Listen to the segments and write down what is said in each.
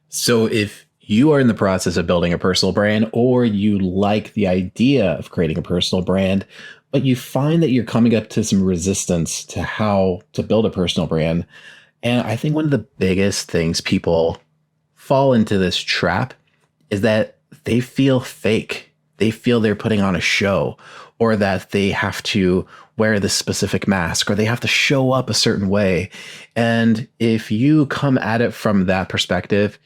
So if you are in the process of building a personal brand or you like the idea of creating a personal brand, but you find that you're coming up to some resistance to how to build a personal brand. And I think one of the biggest things people fall into this trap is that they feel fake. They feel they're putting on a show or that they have to wear this specific mask or they have to show up a certain way. And if you come at it from that perspective,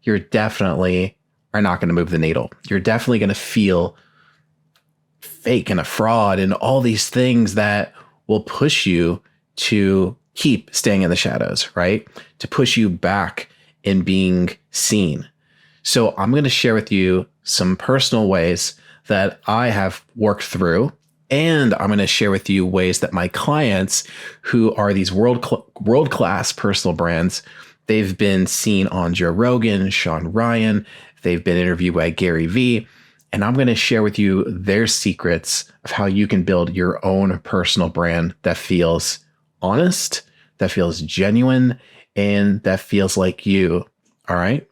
you're definitely are not going to move the needle. You're definitely going to feel fake and a fraud and all these things that will push you to keep staying in the shadows, right? To push you back in being seen. So I'm going to share with you some personal ways that I have worked through. And I'm going to share with you ways that my clients who are these world-class personal brands, they've been seen on Joe Rogan, Sean Ryan, they've been interviewed by GaryVee, and I'm going to share with you their secrets of how you can build your own personal brand that feels honest, that feels genuine, and that feels like you. All right.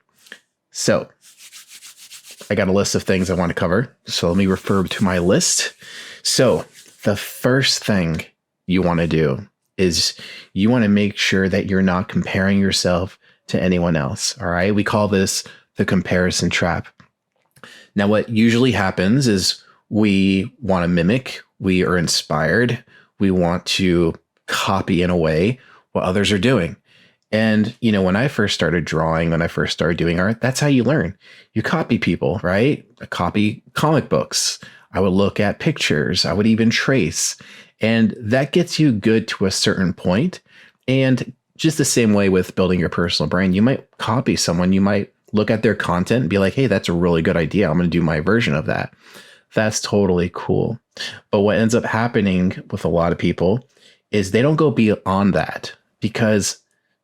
So I got a list of things I want to cover. So let me refer to my list. So the first thing you want to do is you want to make sure that you're not comparing yourself to anyone else. All right. We call this the comparison trap. Now, what usually happens is we want to mimic, we are inspired, we want to copy in a way what others are doing. And, you know, when I first started drawing, when I first started doing art, that's how you learn. You copy people, right? I copy comic books. I would look at pictures. I would even trace. And that gets you good to a certain point. And just the same way with building your personal brand, you might copy someone. You might look at their content and be like, hey, that's a really good idea. I'm going to do my version of that. That's totally cool. But what ends up happening with a lot of people is they don't go beyond that because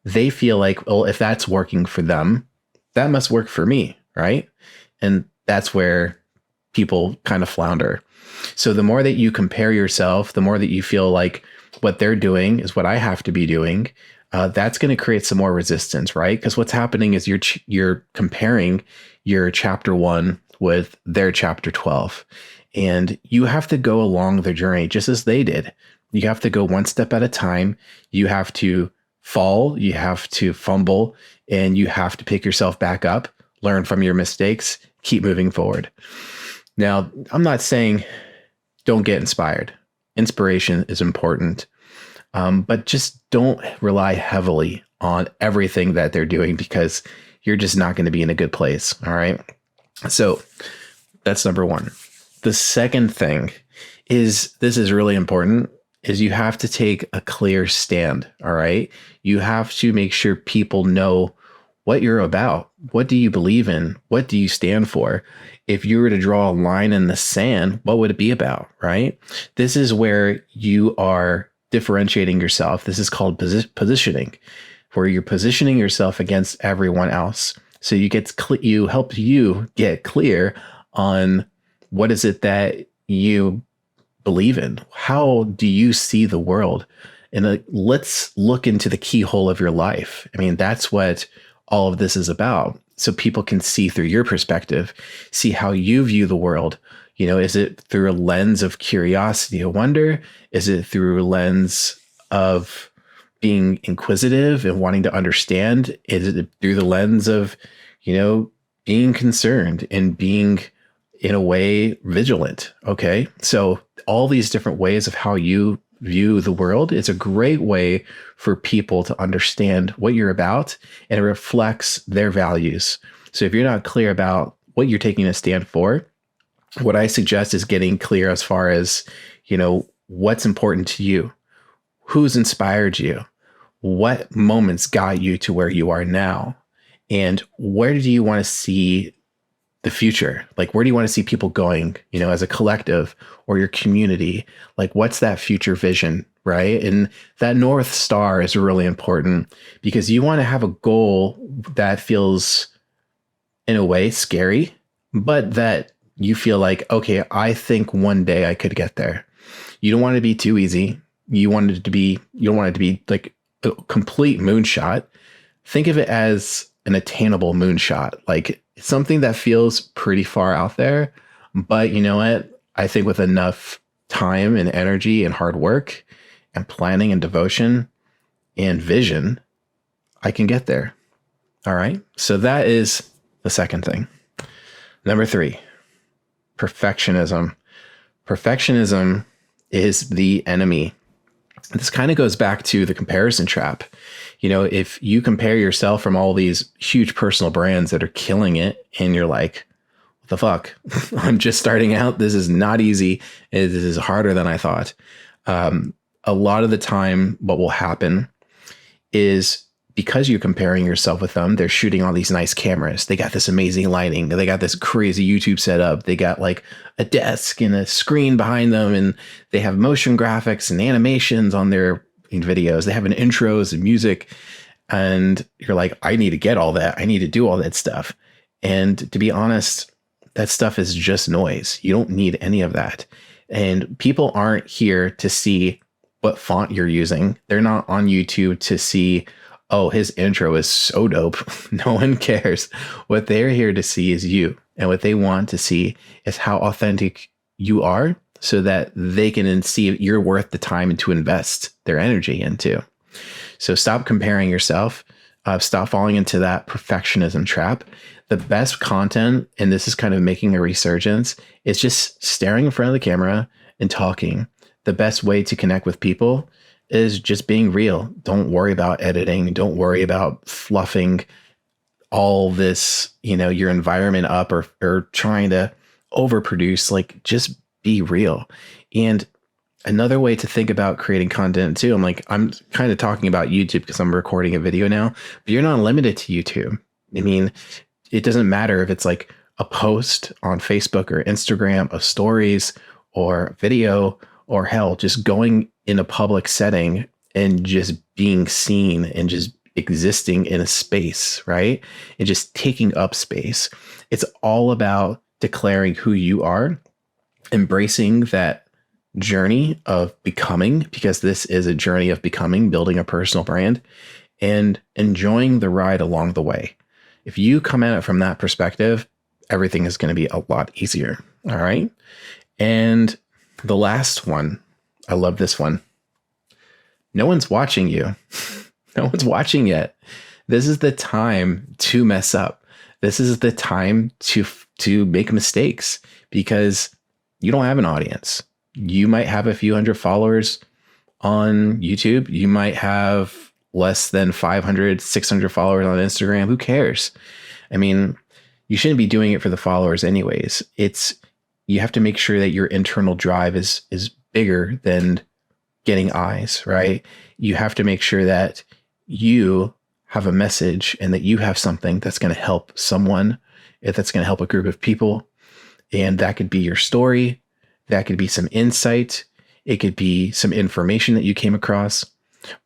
they feel like, well, if that's working for them, that must work for me, right? And that's where people kind of flounder. So the more that you compare yourself, the more that you feel like what they're doing is what I have to be doing, that's going to create some more resistance, right? Because what's happening is you're comparing your chapter 1 with their chapter 12. And you have to go along the journey just as they did. You have to go one step at a time. You have to fall, you have to fumble, and you have to pick yourself back up, learn from your mistakes, keep moving forward. Now, I'm not saying don't get inspired. Inspiration is important, but just don't rely heavily on everything that they're doing because you're just not going to be in a good place. All right. So that's number one. The second thing is, this is really important, is you have to take a clear stand. All right. You have to make sure people know what you're about. What do you believe in? What do you stand for? If you were to draw a line in the sand, what would it be about? Right. This is where you are differentiating yourself. This is called positioning, where you're positioning yourself against everyone else. So you help you get clear on what is it that you believe in. How do you see the world? And let's look into the keyhole of your life. I mean, that's what all of this is about. So people can see through your perspective, see how you view the world. You know, is it through a lens of curiosity and wonder? Is it through a lens of being inquisitive and wanting to understand? Is it through the lens of, you know, being concerned and being, in a way, vigilant? Okay. So all these different ways of how you view the world is a great way for people to understand what you're about, and it reflects their values. So if you're not clear about what you're taking a stand for, what I suggest is getting clear as far as, you know, what's important to you, who's inspired you, what moments got you to where you are now, and where do you want to see the future? Like, where do you want to see people going, you know, as a collective or your community? Like, what's that future vision, right? And that North Star is really important because you want to have a goal that feels, in a way, scary, but that you feel like, okay, I think one day I could get there. You don't want it to be too easy. You don't want it to be like a complete moonshot. Think of it as an attainable moonshot, like something that feels pretty far out there. But you know what? I think with enough time and energy and hard work and planning and devotion and vision, I can get there. All right. So that is the second thing. Number 3, perfectionism. Perfectionism is the enemy. This kind of goes back to the comparison trap. You know, if you compare yourself from all these huge personal brands that are killing it and you're like, what the fuck? I'm just starting out. This is not easy. This is harder than I thought. A lot of the time, what will happen is because you're comparing yourself with them, they're shooting all these nice cameras. They got this amazing lighting. They got this crazy YouTube setup. They got like a desk and a screen behind them, and they have motion graphics and animations on their videos. They have an intros and music, and you're like, I need to get all that. I need to do all that stuff. And to be honest, that stuff is just noise. You don't need any of that. And people aren't here to see what font you're using. They're not on YouTube to see, oh, his intro is so dope. No one cares. What they're here to see is you. And what they want to see is how authentic you are, so that they can then see if you're worth the time to invest their energy into. So stop comparing yourself. Stop falling into that perfectionism trap. The best content, and this is kind of making a resurgence, is just staring in front of the camera and talking. The best way to connect with people is just being real. Don't worry about editing. Don't worry about fluffing all this, you know, your environment up, or trying to overproduce. Like, just be real. And another way to think about creating content too, I'm kind of talking about YouTube because I'm recording a video now, but you're not limited to YouTube. I mean, it doesn't matter if it's like a post on Facebook or Instagram, of stories or video, or hell, just going in a public setting and just being seen and just existing in a space, right? And just taking up space. It's all about declaring who you are, embracing that journey of becoming, because this is a journey of becoming, building a personal brand, and enjoying the ride along the way. If you come at it from that perspective, everything is going to be a lot easier. All right. And the last one, I love this one. No one's watching you. No one's watching yet. This is the time to mess up. This is the time to make mistakes, because you don't have an audience. You might have a few hundred followers on YouTube. You might have less than 500, 600 followers on Instagram. Who cares? I mean, you shouldn't be doing it for the followers anyways. You have to make sure that your internal drive is bigger than getting eyes, right? You have to make sure that you have a message and that you have something that's going to help someone, that's going to help a group of people. And that could be your story. That could be some insight. It could be some information that you came across.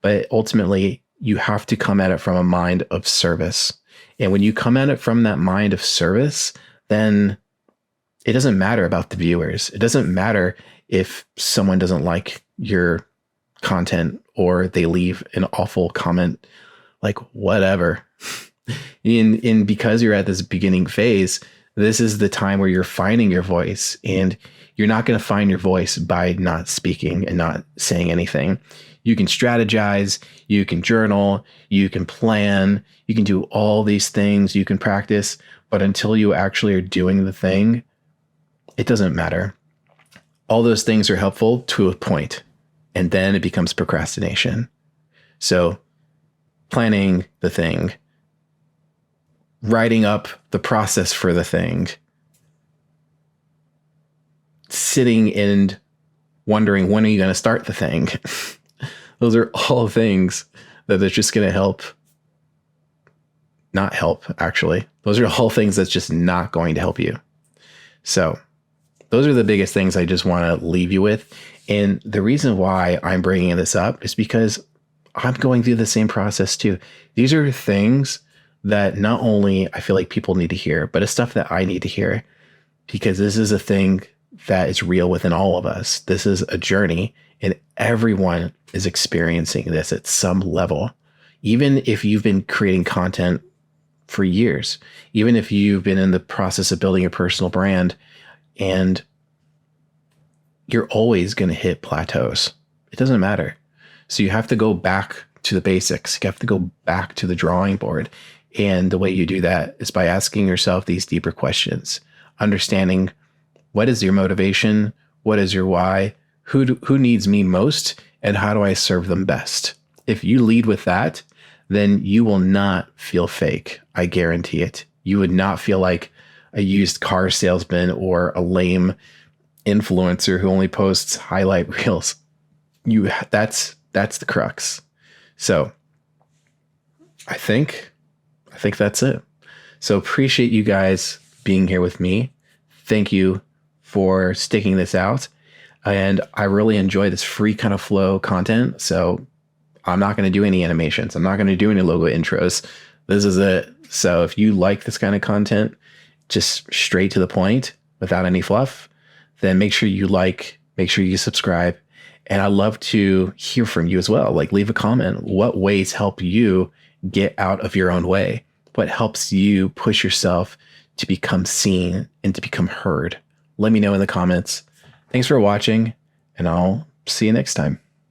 But ultimately, you have to come at it from a mind of service. And when you come at it from that mind of service, then it doesn't matter about the viewers. It doesn't matter if someone doesn't like your content or they leave an awful comment, like whatever. And because you're at this beginning phase, this is the time where you're finding your voice, and you're not going to find your voice by not speaking and not saying anything. You can strategize, you can journal, you can plan, you can do all these things, you can practice, but until you actually are doing the thing, it doesn't matter. All those things are helpful to a point, and then it becomes procrastination. So planning the thing, writing up the process for the thing, sitting and wondering, when are you going to start the thing? Those are all things that are just going to help. Not help, actually. Those are all things that's just not going to help you. So those are the biggest things I just want to leave you with. And the reason why I'm bringing this up is because I'm going through the same process too. These are things that not only I feel like people need to hear, but it's stuff that I need to hear, because this is a thing that is real within all of us. This is a journey, and everyone is experiencing this at some level. Even if you've been creating content for years. Even if you've been in the process of building a personal brand, and you're always going to hit plateaus. It doesn't matter. So you have to go back to the basics. You have to go back to the drawing board. And the way you do that is by asking yourself these deeper questions, understanding what is your motivation? What is your why? Who needs me most? And how do I serve them best? If you lead with that, then you will not feel fake. I guarantee it. You would not feel like a used car salesman or a lame influencer who only posts highlight reels. That's the crux. So I think that's it. So appreciate you guys being here with me. Thank you for sticking this out. And I really enjoy this free kind of flow content. So I'm not going to do any animations. I'm not going to do any logo intros. This is it. So if you like this kind of content, just straight to the point without any fluff, then make sure you make sure you subscribe. And I'd love to hear from you as well. Like, leave a comment. What ways help you get out of your own way? What helps you push yourself to become seen and to become heard? Let me know in the comments. Thanks for watching, and I'll see you next time.